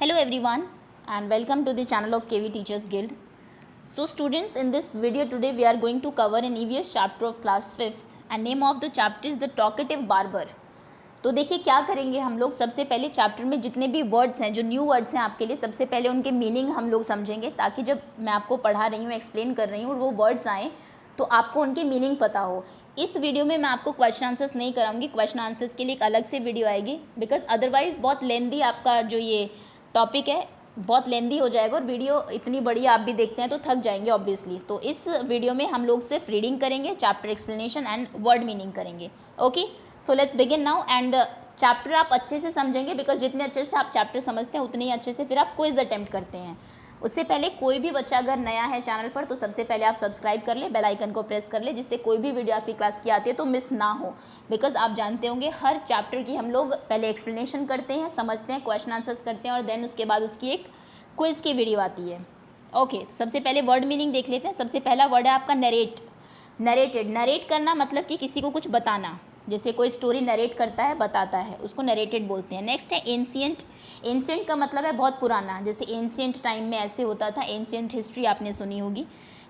Hello everyone and welcome to the channel of KV Teachers Guild. So students, in this video today we are going to cover an EVS chapter of class 5th and name of the chapter is the talkative barber. तो देखिए क्या करेंगे हम लोग, सबसे पहले chapter में जितने भी वर्ड्स हैं, जो न्यू वर्ड्स हैं आपके लिए, सबसे पहले उनके मीनिंग हम लोग समझेंगे ताकि जब मैं आपको पढ़ा रही हूँ, एक्सप्लेन कर रही हूँ और वो वर्ड्स आएँ तो आपको उनके मीनिंग पता हो। इस वीडियो में मैं आपको क्वेश्चन आंसर्स नहीं कराऊंगी, क्वेश्चन आंसर्स के लिए एक अलग से वीडियो आएगी बिकॉज अदरवाइज़ बहुत लेंदी आपका जो ये टॉपिक है बहुत लेंदी हो जाएगा और वीडियो इतनी बड़ी आप भी देखते हैं तो थक जाएंगे ऑब्वियसली। तो इस वीडियो में हम लोग सिर्फ रीडिंग करेंगे, chapter explanation and word meaning करेंगे। Okay, so let's begin now. And chapter आप अच्छे से समझेंगे बिकॉज जितने अच्छे से आप चैप्टर समझते हैं उतने ही अच्छे से फिर आप क्विज अटेम्प्ट करते हैं। उससे पहले कोई भी बच्चा अगर नया है चैनल पर तो सबसे पहले आप सब्सक्राइब कर ले, बेल आइकन को प्रेस कर ले जिससे कोई भी वीडियो आपकी क्लास की आती है तो मिस ना हो। बिकॉज आप जानते होंगे हर चैप्टर की हम लोग पहले एक्सप्लेनेशन करते हैं, समझते हैं, क्वेश्चन आंसर्स करते हैं और देन उसके बाद उसकी एक क्विज की वीडियो आती है। ओके, सबसे पहले वर्ड मीनिंग देख लेते हैं। सबसे पहला वर्ड है आपका नरेट। नरेटेड, नरेट करना मतलब कि किसी को कुछ बताना, जैसे कोई स्टोरी नरेट करता है, बताता है, उसको नरेटेड बोलते हैं। नेक्स्ट है एंशिएंट। एंशिएंट का मतलब है बहुत पुराना, जैसे एंशिएंट टाइम में ऐसे होता था, एंशिएंट हिस्ट्री आपने सुनी होगी।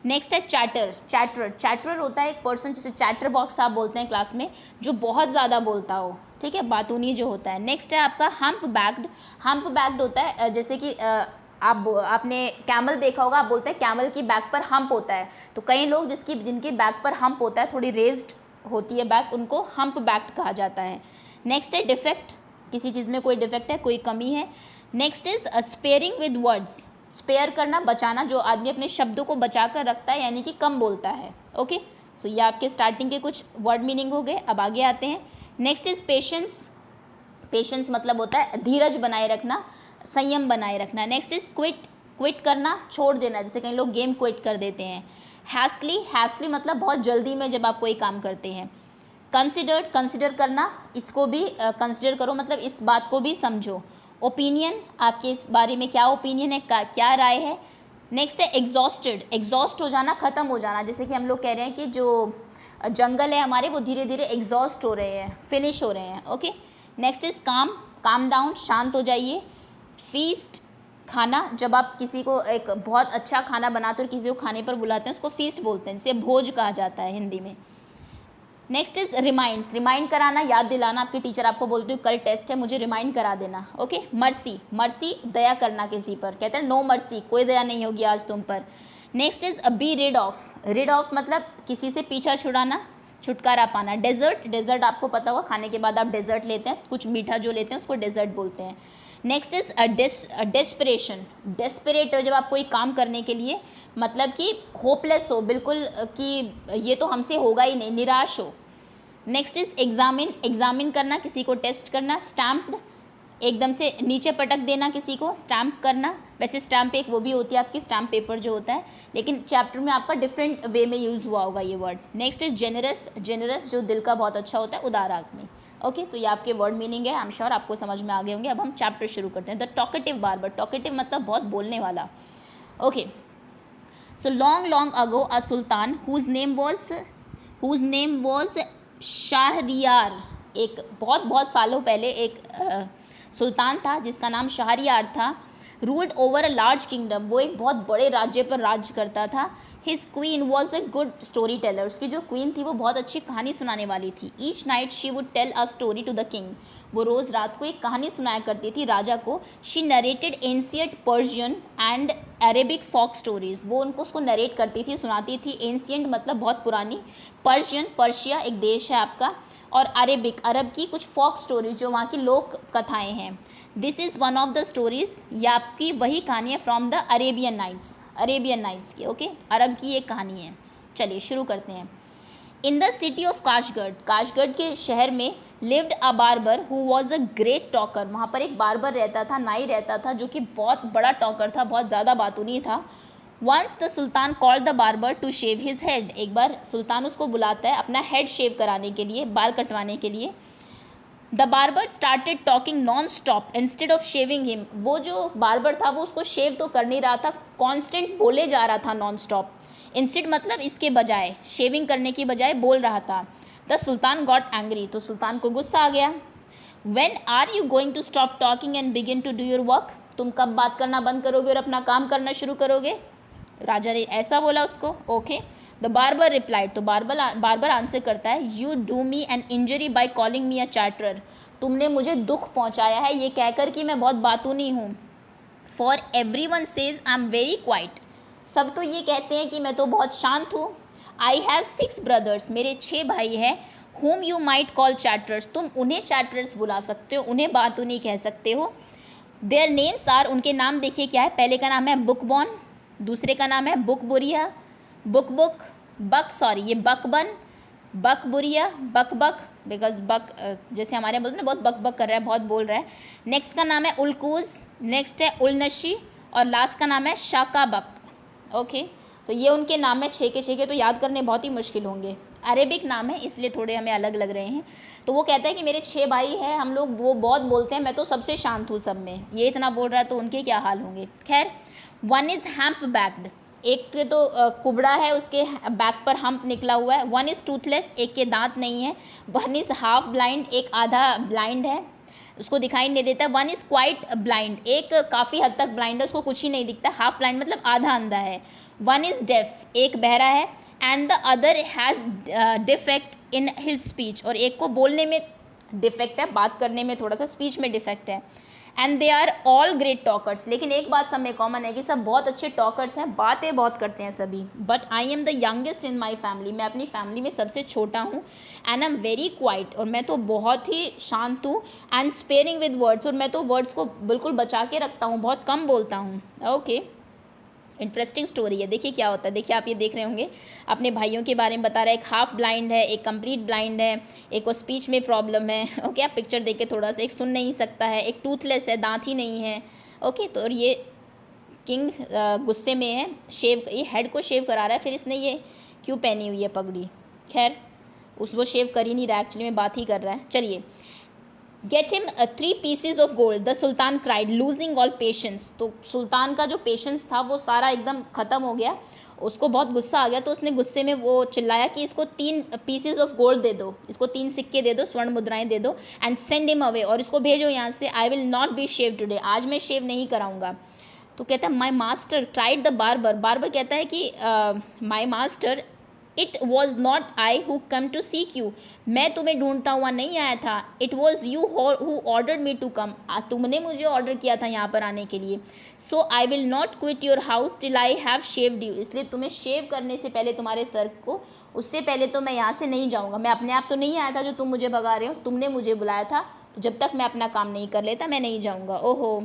नेक्स्ट है चैटर। चैटर, चैटर होता है एक पर्सन, जैसे चैटर बॉक्स आप बोलते हैं क्लास में, जो बहुत ज़्यादा बोलता हो, ठीक है, बातूनी जो होता है। नेक्स्ट है आपका हम्प बैक्ड। हम्प बैक्ड होता है जैसे कि आपने कैमल देखा होगा, आप बोलते हैं कैमल की बैक पर हम्प होता है, तो कई लोग जिनकी बैक पर हम्प होता है, थोड़ी रेज्ड होती है बैक, उनको हम्प बैक्ड कहा जाता है। नेक्स्ट है डिफेक्ट, किसी चीज़ में कोई डिफेक्ट है, कोई कमी है। Next is sparing with words. Spare करना, बचाना, जो आदमी अपने शब्दों को बचा कर रखता है यानी कि कम बोलता है। ओके, सो ये आपके स्टार्टिंग के कुछ वर्ड मीनिंग हो गए। अब आगे आते हैं। Next is patience. पेशेंस मतलब होता है धीरज बनाए रखना, संयम बनाए रखना। Next is quit. क्विट करना, छोड़ देना, जैसे कई लोग गेम क्विट कर देते हैं। हैस्टली, हैस्टली मतलब बहुत जल्दी में जब आप कोई काम करते हैं। कंसिडर्ड, कंसिडर करना, इसको भी कंसिडर करो, मतलब इस बात को भी समझो। ओपिनियन, आपके इस बारे में क्या ओपिनियन है, क्या राय है। नेक्स्ट है एग्जॉस्टेड। एग्जॉस्ट हो जाना, ख़त्म हो जाना, जैसे कि हम लोग कह रहे हैं कि जो जंगल है हमारे वो धीरे धीरे एग्जॉस्ट हो रहे हैं, फिनिश हो रहे हैं। ओके, नेक्स्ट इज काम। काम डाउन, शांत हो जाइए। फीस्ट, खाना, जब आप किसी को एक बहुत अच्छा खाना बनाते हो और किसी को खाने पर बुलाते हैं उसको फीस्ट बोलते हैं, जिसे भोज कहा जाता है हिंदी में। Next is reminds. रिमाइंड कराना, याद दिलाना, आपके टीचर आपको बोलते हो कल टेस्ट है, मुझे रिमाइंड करा देना। Okay, mercy. मर्सी दया करना किसी पर, कहते हैं नो मर्सी, कोई दया नहीं होगी आज तुम पर। Next is be rid of. Rid of मतलब किसी से पीछा छुड़ाना, छुटकारा पाना। डेजर्ट, डेजर्ट आपको पता होगा, खाने के बाद आप डेजर्ट लेते हैं, कुछ मीठा जो लेते हैं उसको डेजर्ट बोलते हैं। Next is desperation. डेस्परेट जब आप कोई काम करने के लिए, मतलब कि होपलेस हो बिल्कुल, कि ये तो हमसे होगा ही नहीं, निराश हो। Next is examine. एग्जामिन करना, किसी को टेस्ट करना। स्टैम्प्ड, एकदम से नीचे पटक देना किसी को, स्टैम्प करना। वैसे स्टैम्प एक वो भी होती है आपकी स्टैम्प पेपर जो होता है, लेकिन चैप्टर में आपका डिफरेंट वे में यूज़ हुआ होगा ये word. Next is generous. Generous जो दिल का बहुत अच्छा होता है, उदार आदमी। ओके, तो ये आपके वर्ड मीनिंग है, आई एम श्योर आपको समझ में आ गए होंगे। अब हम चैप्टर शुरू करते हैं। The talkative barber. टॉकेटिव मतलब बहुत बोलने वाला। Okay, so long long ago a sultan whose name was Shahryar. एक बहुत बहुत सालों पहले एक सुल्तान था जिसका नाम शाहरियार था। Ruled over a large kingdom, वो एक बहुत बड़े राज्य पर राज्य करता था। His queen was a good story teller, उसकी जो क्वीन थी वो बहुत अच्छी कहानी सुनाने वाली थी। Each night she would tell a story to the king, वो रोज़ रात को एक कहानी सुनाया करती थी राजा को। She narrated ancient Persian and Arabic folk stories, वो उसको नरेट करती थी, सुनाती थी। एंशिएंट मतलब बहुत पुरानी, पर्शियन, पर्शिया एक देश है आपका, और अरेबिक, अरब की कुछ फॉक स्टोरीज जो वहाँ की लोक कथाएँ हैं। This is one of the stories, ये आपकी वही कहानी है from the Arabian Nights, Arabian Nights की। ओके, अरब की एक कहानी है। चलिए शुरू करते हैं। In the city of Kashgar, Kashgar के शहर में lived a barber who was a great talker, वहाँ पर एक बार्बर रहता था, नाई रहता था जो कि बहुत बड़ा टॉकर था, बहुत ज़्यादा बातूनी था। Once the sultan called the barber to shave his head, एक बार सुल्तान उसको बुलाता है अपना हेड शेव कराने के लिए, बाल कटवाने के लिए। The barber started talking non stop instead of shaving him, वो जो बार्बर था वो उसको शेव तो कर नहीं रहा था, कॉन्स्टेंट बोले जा रहा था नॉन स्टॉप। इंस्टेड मतलब इसके बजाय, शेविंग करने की बजाय बोल रहा था। द सुल्तान गॉट एंग्री, तो सुल्तान को गुस्सा आ गया। When are you going to stop talking and begin to do your work, तुम कब बात करना बंद करोगे और अपना काम करना शुरू करोगे? राजा ने ऐसा बोला उसको। ओके, द बार्बर रिप्लाइड, तो बार्बर आंसर करता है, you do me an injury by calling me a chatterer, तुमने मुझे दुख पहुंचाया है ये कहकर कि मैं बहुत बातूनी हूँ। For every one says I am very quite, सब तो ये कहते हैं कि मैं तो बहुत शांत हूँ। आई हैव 6 ब्रदर्स, मेरे 6 भाई हैं। whom you might call chatterers, तुम उन्हें chatterers बुला सकते हो, उन्हें बातूनी कह सकते हो। their names are, उनके नाम देखिए क्या है, पहले का नाम है बुकबॉन, दूसरे का नाम है बुकबुरिया, बुकबुक, ये बकबन, बकबुरिया, बकबक, बिकॉज बक जैसे हमारे यहाँ बोलते हैं ना, बहुत बक बक कर रहा है, बहुत बोल रहा है। नेक्स्ट का नाम है उल्कूज, नेक्स्ट है उलनशी, और लास्ट का नाम है शाकाबक। ओके, तो ये उनके नाम है, 6 के 6 के, तो याद करने बहुत ही मुश्किल होंगे। अरेबिक नाम है इसलिए थोड़े हमें अलग लग रहे हैं। तो वो कहता है कि मेरे 6 भाई हैं, हम लोग वो बहुत बोलते हैं, मैं तो सबसे शांत हूँ सब में, ये इतना बोल रहा है तो उनके क्या हाल होंगे। खैर, वन इज़ हैम्प बैक्ड, एक तो कुबड़ा है, उसके बैक पर हम्प निकला हुआ है। वन इज़ टूथलेस, एक के दांत नहीं है। वन इज़ हाफ ब्लाइंड, एक आधा ब्लाइंड है, उसको दिखाई नहीं देता। वन इज़ क्वाइट ब्लाइंड, एक काफ़ी हद तक ब्लाइंड है, उसको कुछ ही नहीं दिखता। हाफ ब्लाइंड मतलब आधा अंधा है। वन इज़ डेफ, एक बहरा है। And the other has defect in his speech, और एक को बोलने में डिफेक्ट है, बात करने में थोड़ा सा स्पीच में डिफेक्ट है। And they are all great talkers, लेकिन एक बात सब में कॉमन है कि सब बहुत अच्छे टॉकर्स हैं, बातें बहुत करते हैं सभी। But I am the youngest in my family, मैं अपनी फैमिली में सबसे छोटा हूँ। And I am very quite, और मैं तो बहुत ही शांत हूँ। एंड स्पेयरिंग विद वर्ड्स, और मैं तो वर्ड्स को बिल्कुल बचा के रखता हूँ, बहुत कम बोलता हूँ। ओके, इंटरेस्टिंग स्टोरी है, देखिए क्या होता है। देखिए आप ये देख रहे होंगे, अपने भाइयों के बारे में बता रहा है, एक हाफ ब्लाइंड है, एक कंप्लीट ब्लाइंड है, एक को स्पीच में प्रॉब्लम है। ओके, आप पिक्चर देख के थोड़ा सा, एक सुन नहीं सकता है, एक टूथलेस है, दांत ही नहीं है। ओके, तो और ये किंग गुस्से में है, ये हेड को शेव करा रहा है, फिर इसने ये क्यों पहनी हुई है पगड़ी। खैर, वो शेव कर ही नहीं रहा, एक्चुअली में बात ही कर रहा है। चलिए, get him 3 pieces of gold, the sultan cried losing all patience, तो सुल्तान का जो पेशेंस था वो सारा एकदम ख़त्म हो गया, उसको बहुत गुस्सा आ गया, तो उसने गुस्से में वो चिल्लाया कि इसको 3 pieces ऑफ गोल्ड दे दो, इसको 3 सिक्के दे दो, स्वर्ण मुद्राएं दे दो। एंड सेंड हिम अवे, और इसको भेजो यहाँ से। I will not be shave today, आज मैं शेव नहीं कराऊंगा। तो कहता है, my master tried the barber, barber कहता है कि my master, it was not I who come to seek you, मैं तुम्हें ढूंढता हुआ नहीं आया था। It was you who ordered me to come, तुमने मुझे ऑर्डर किया था यहाँ पर आने के लिए। So I will not quit your house till I have shaved you, इसलिए तुम्हें शेव करने से पहले, तुम्हारे सर को, उससे पहले तो मैं यहाँ से नहीं जाऊँगा। मैं अपने आप तो नहीं आया था जो तुम मुझे भगा रहे हो, तुमने मुझे बुलाया था, जब तक मैं अपना काम नहीं कर लेता मैं नहीं जाऊँगा। ओहो,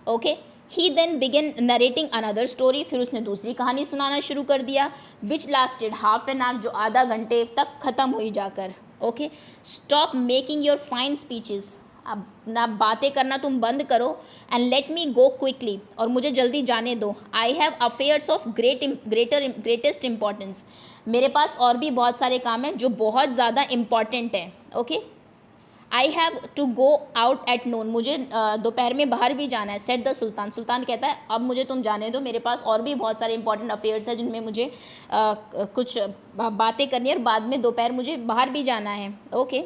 okay. He then began narrating another story, फिर उसने दूसरी कहानी सुनाना शुरू कर दिया, which lasted half an hour, जो आधा घंटे तक ख़त्म हुई जाकर। Okay, stop making your fine speeches, अब ना बातें करना तुम बंद करो। And let me go quickly, और मुझे जल्दी जाने दो। I have affairs of greatest importance, मेरे पास और भी बहुत सारे काम हैं जो बहुत ज़्यादा इम्पॉर्टेंट है। Okay, I have to go out at noon, मुझे दोपहर में बाहर भी जाना है। सेट द सुल्तान, सुल्तान कहता है अब मुझे तुम जाने दो, मेरे पास और भी बहुत सारे इंपॉर्टेंट अफेयर्स हैं जिनमें मुझे कुछ बातें करनी है, और बाद में दोपहर मुझे बाहर भी जाना है। Okay,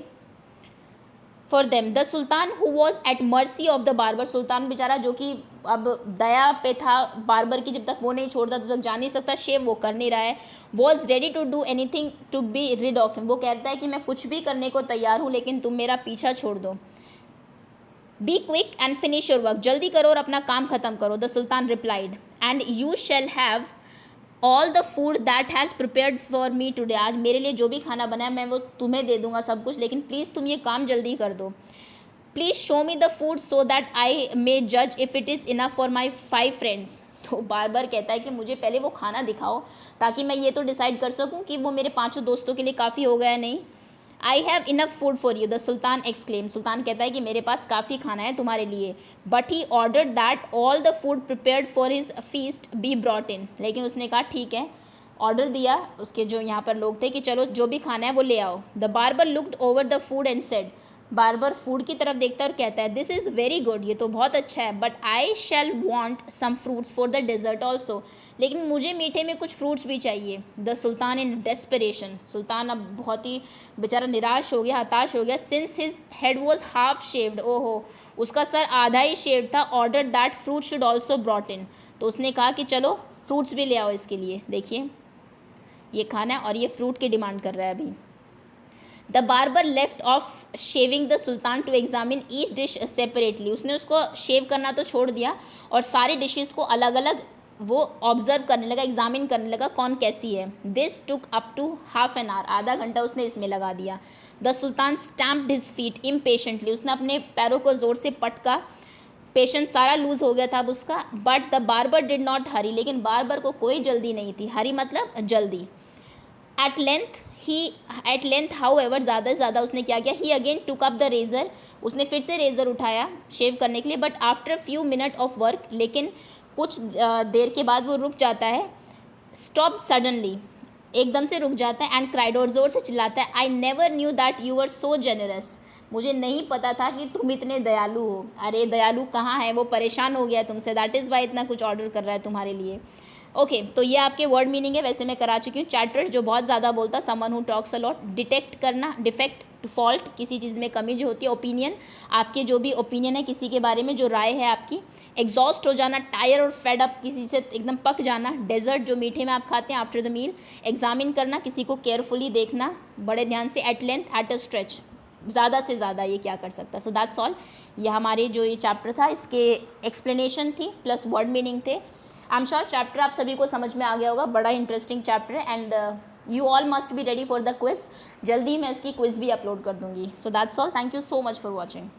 for them the sultan who was at mercy of the barber, sultan बेचारा जो कि अब दया पे था बार्बर की, जब तक वो नहीं छोड़ता तब तक जा नहीं सकता, शेव वो कर नहीं रहा है। Was ready to do anything to be rid of him, वो कहता है कि मैं कुछ भी करने को तैयार हूँ, लेकिन तुम मेरा पीछा छोड़ दो। Be quick and finish your work, जल्दी करो और अपना काम खत्म करो। The sultan replied, and you shall have all the food that has prepared for me today, आज मेरे लिए जो भी खाना बना है मैं वो तुम्हें दे दूंगा सब कुछ, लेकिन प्लीज़ तुम ये काम जल्दी कर दो। Please show me the food so that I may जज if it is enough for my 5 friends, तो बार बार कहता है कि मुझे पहले वो खाना दिखाओ ताकि मैं ये तो डिसाइड कर सकूं कि वो मेरे 5 दोस्तों के लिए काफ़ी हो गया नहीं। I have enough food for you, the sultan exclaim, sultan कहता है कि मेरे पास काफ़ी खाना है तुम्हारे लिए। But he order that all the food prepared for his feast be brought in, लेकिन उसने कहा ठीक है, ऑर्डर दिया उसके जो यहाँ पर लोग थे कि चलो जो भी खाना है वो ले आओ। The barber looked over the food and said, barber food की तरफ देखता है और कहता है दिस इज़ वेरी गुड, ये तो बहुत अच्छा है, but I shall want some fruits for the dessert also, लेकिन मुझे मीठे में कुछ फ्रूट्स भी चाहिए। द सुल्तान इन डेस्परेशन, सुल्तान अब बहुत ही बेचारा निराश हो गया, हताश हो गया। Since his head was half shaved, ओहो, उसका सर आधा ही शेव था. Order that fruit should also brought in. तो उसने कहा कि चलो फ्रूट्स भी ले आओ इसके लिए. देखिए ये खाना है और ये फ्रूट की डिमांड कर रहा है अभी. The barber left off shaving the sultan to examine each dish separately. उसने उसको शेव करना तो छोड़ दिया और सारी डिशेस को अलग अलग वो ऑब्जर्व करने लगा, एग्जामिन करने लगा कौन कैसी है. This took up to half an hour. आधा घंटा उसने इसमें लगा दिया. The sultan stamped his feet impatiently. उसने अपने पैरों को ज़ोर से पटका. पेशेंस सारा लूज़ हो गया था अब उसका. But the barber did not हरी. लेकिन बार्बर को कोई जल्दी नहीं थी. हरी मतलब जल्दी. एट लेंथ हाउएवर, ज़्यादा से ज़्यादा उसने क्या किया, he again took up the razor. उसने फिर से रेज़र उठाया शेव करने के लिए. But after few minute of work, लेकिन कुछ देर के बाद वो रुक जाता है. स्टॉप सडनली, एकदम से रुक जाता है. एंड क्राइड, और ज़ोर से चिल्लाता है, I never knew that you were so generous. मुझे नहीं पता था कि तुम इतने दयालु हो. अरे दयालु कहाँ है, वो परेशान हो गया तुमसे, दैट इज़ वाई इतना कुछ ऑर्डर कर रहा है तुम्हारे लिए. ओके तो ये आपके वर्ड मीनिंग है. वैसे मैं करा चुकी हूँ. चैटर, जो बहुत ज़्यादा बोलता, someone who talks a lot. Detect करना, डिफेक्ट, फॉल्ट, किसी चीज़ में कमी जो होती है. ओपिनियन, आपके जो भी ओपिनियन है किसी के बारे में, जो राय है आपकी. एग्जॉस्ट हो जाना, टायर और फेड अप, किसी से एकदम पक जाना. डेजर्ट, जो मीठे में आप खाते हैं आफ्टर द मील. एग्जामिन करना, किसी को केयरफुली देखना, बड़े ध्यान से. At length, at a stretch, ज़्यादा से ज़्यादा ये क्या कर सकता है. So that's all. ये हमारे जो ये चैप्टर था इसके एक्सप्लेनेशन थी प्लस वर्ड मीनिंग थे. आई एम श्योर चैप्टर आप सभी को समझ में आ गया होगा. बड़ा इंटरेस्टिंग चैप्टर है. And you all must be ready for the quiz. जल्दी मैं इसकी क्विज भी अपलोड कर दूंगी. सो that's all. Thank you so much for watching.